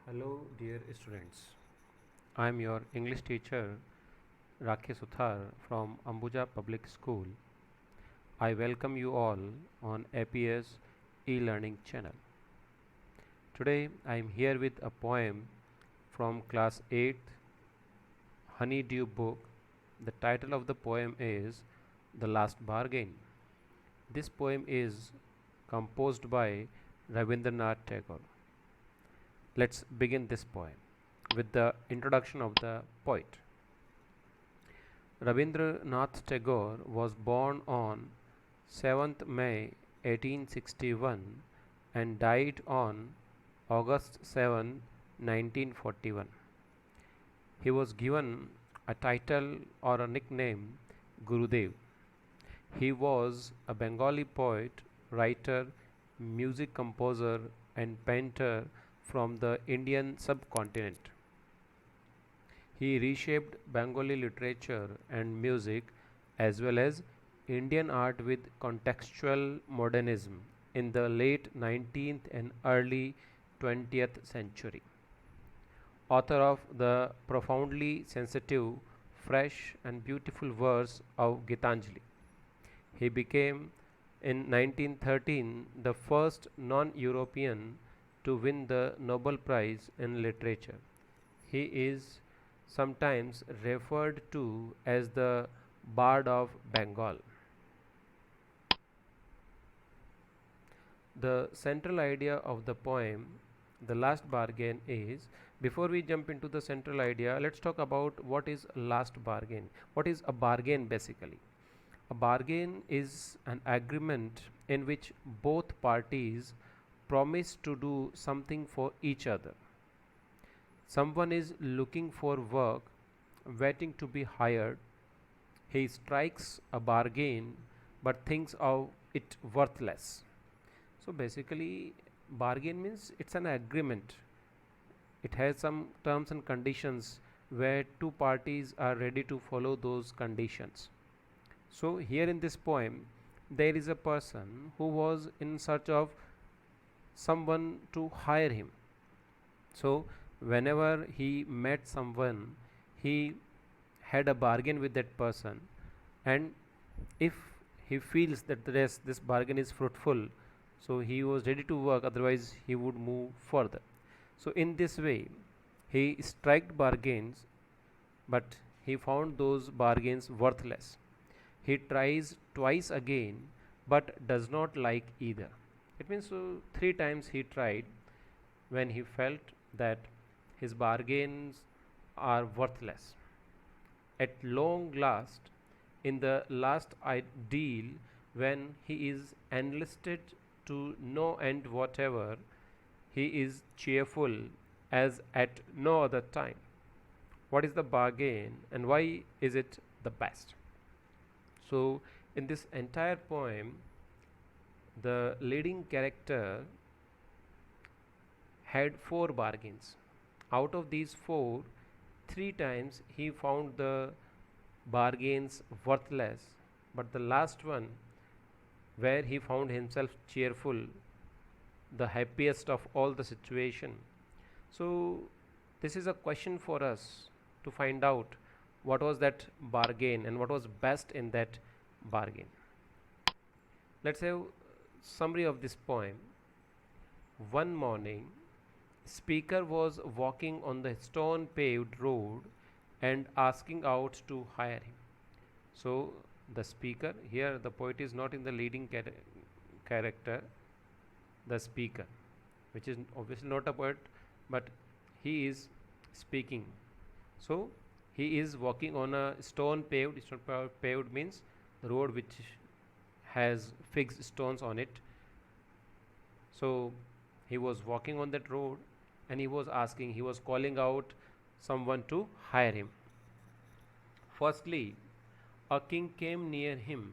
Hello, dear students. I am your English teacher Rakesh Suthar from Ambuja Public School. I welcome you all on APS e-learning channel. Today I am here with a poem from class 8th Honeydew book. The title of the poem is The Last Bargain. This poem is composed by Rabindranath Tagore. Let's begin this poem with the introduction of the poet. Rabindranath Tagore was born on 7th May 1861 and died on August 7, 1941. He was given a title or a nickname Gurudev. He was a Bengali poet, writer, music composer, and painter from the Indian subcontinent. He reshaped Bengali literature and music as well as Indian art with contextual modernism in the late 19th and early 20th century. Author of the profoundly sensitive, fresh, and beautiful verse of Gitanjali. He became in 1913 the first non European to win the Nobel Prize in Literature. He is sometimes referred to as the Bard of Bengal. The central idea of the poem, The Last Bargain, is before we jump into the central idea, let's talk about what is last bargain. What is a bargain basically? A bargain is an agreement in which both parties promise to do something for each other. Someone is looking for work, waiting to be hired. He strikes a bargain but thinks of it worthless. So basically, bargain means it's an agreement. It has some terms and conditions where two parties are ready to follow those conditions. So here in this poem, there is a person who was in search of someone to hire him. So whenever he met someone, he had a bargain with that person, and if he feels that this bargain is fruitful, so he was ready to work, otherwise he would move further. So in this way, he struck bargains, but he found those bargains worthless. He tries twice again, but does not like either. It means so three times he tried when he felt that his bargains are worthless. At long last, in the last deal, when he is enlisted to no end whatever, he is cheerful as at no other time. What is the bargain and why is it the best? So, in this entire poem, the leading character had four bargains. Out of these four, three times he found the bargains worthless, but the last one, where he found himself cheerful, the happiest of all the situation. So, this is a question for us to find out what was that bargain and what was best in that bargain. Let's have summary of this poem. One morning, speaker was walking on the stone paved road and asking out to hire him. So the speaker, here the poet is not in the leading character, the speaker, which is obviously not a poet, but he is speaking. So he is walking on a stone paved. Stone paved means the road which has fixed stones on it. So he was walking on that road and he was asking, he was calling out someone to hire him. Firstly, a king came near him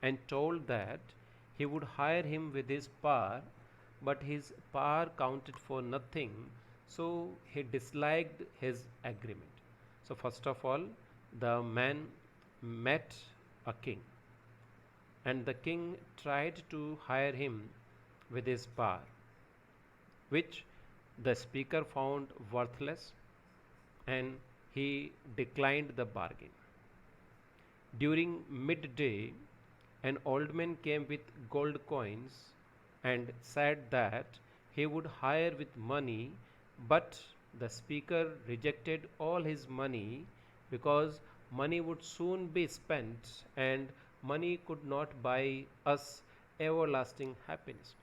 and told that he would hire him with his power, but his power counted for nothing, so he disliked his agreement. So, first of all, the man met a king, and the king tried to hire him with his power, which the speaker found worthless and he declined the bargain. During midday, an old man came with gold coins and said that he would hire with money, but the speaker rejected all his money because money would soon be spent and money could not buy us everlasting happiness.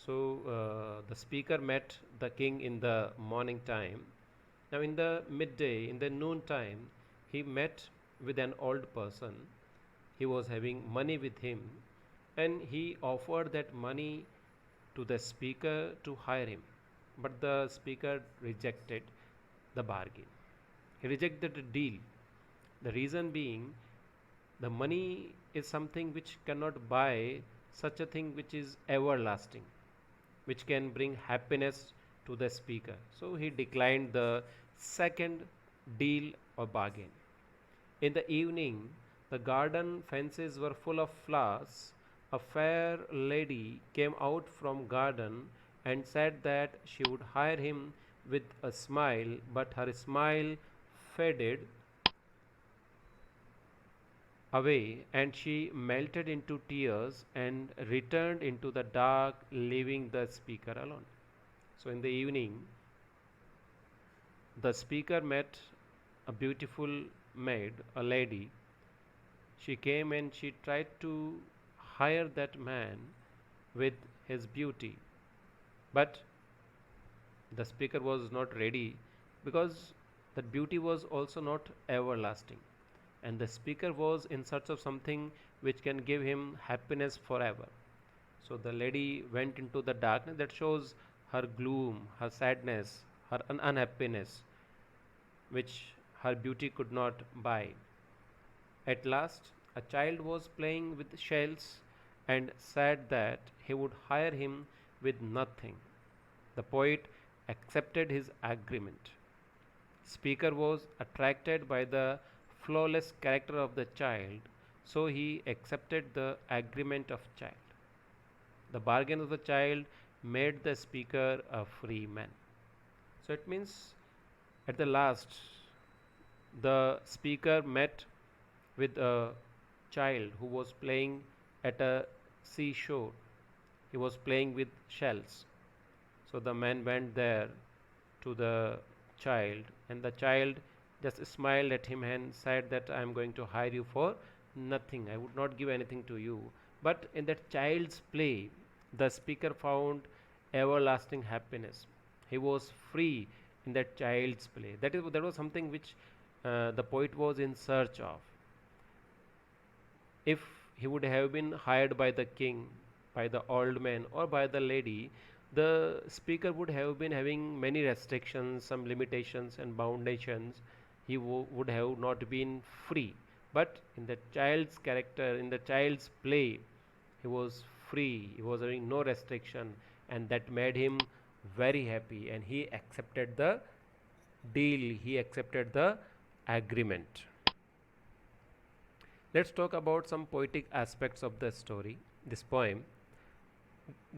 So the speaker met the king in the morning time. Now, in the midday, in the noon time, he met with an old person. He was having money with him, and he offered that money to the speaker to hire him. But the speaker rejected the bargain. He rejected the deal. The reason being, the money is something which cannot buy such a thing which is everlasting, which can bring happiness to the speaker. So he declined the second deal or bargain. In the evening, the garden fences were full of flowers. A fair lady came out from garden and said that she would hire him with a smile, but her smile faded away and she melted into tears and returned into the dark, leaving the speaker alone. So, in the evening, the speaker met a beautiful maid, a lady. She came and she tried to hire that man with his beauty, but the speaker was not ready because that beauty was also not everlasting, and the speaker was in search of something which can give him happiness forever. So the lady went into the darkness. That shows her gloom, her sadness, her unhappiness, which her beauty could not buy. At last, a child was playing with shells and said that he would hire him with nothing. The poet accepted his agreement. Speaker was attracted by the flawless character of the child, so he accepted the agreement of child. The bargain of the child made the speaker a free man. So it means at the last, the speaker met with a child who was playing at a seashore. He was playing with shells. So the man went there to the child, and the child just smiled at him and said that I am going to hire you for nothing. I would not give anything to you. But in that child's play, the speaker found everlasting happiness. He was free in that child's play. That was something which the poet was in search of. If he would have been hired by the king, by the old man, or by the lady, the speaker would have been having many restrictions, some limitations and foundations. He would have not been free. But in the child's character, in the child's play, he was free. He was having no restriction, and that made him very happy. And he accepted the deal. He accepted the agreement. Let's talk about some poetic aspects of the story, this poem.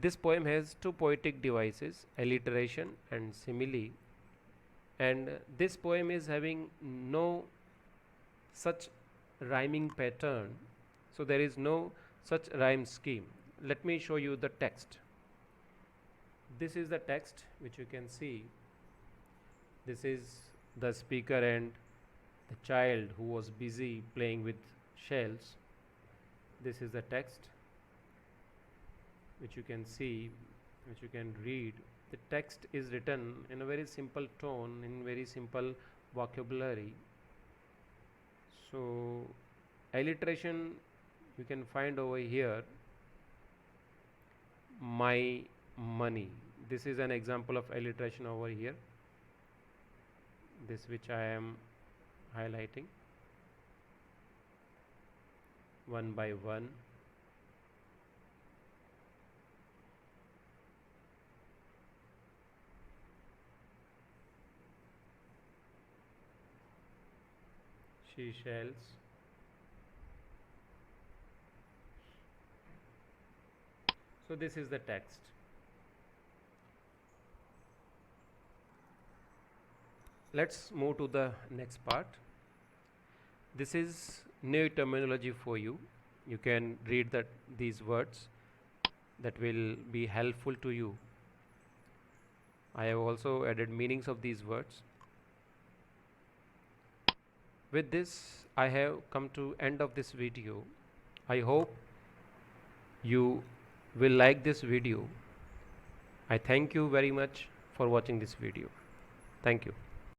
This poem has two poetic devices, alliteration and simile, and this poem is having no such rhyming pattern, so there is no such rhyme scheme. Let me show you the text. This is the text which you can see. This is the speaker and the child who was busy playing with shells. This is the text which you can see, which you can read. The text is written in a very simple tone, in very simple vocabulary. So alliteration you can find over here. My money. This is an example of alliteration over here. This which I am highlighting one by one. Seashells. So this is the text. Let's move to the next part. This is new terminology for you. You can read that these words that will be helpful to you. I have also added meanings of these words. With this, I have come to end of this video. I hope you will like this video. I thank you very much for watching this video. Thank you.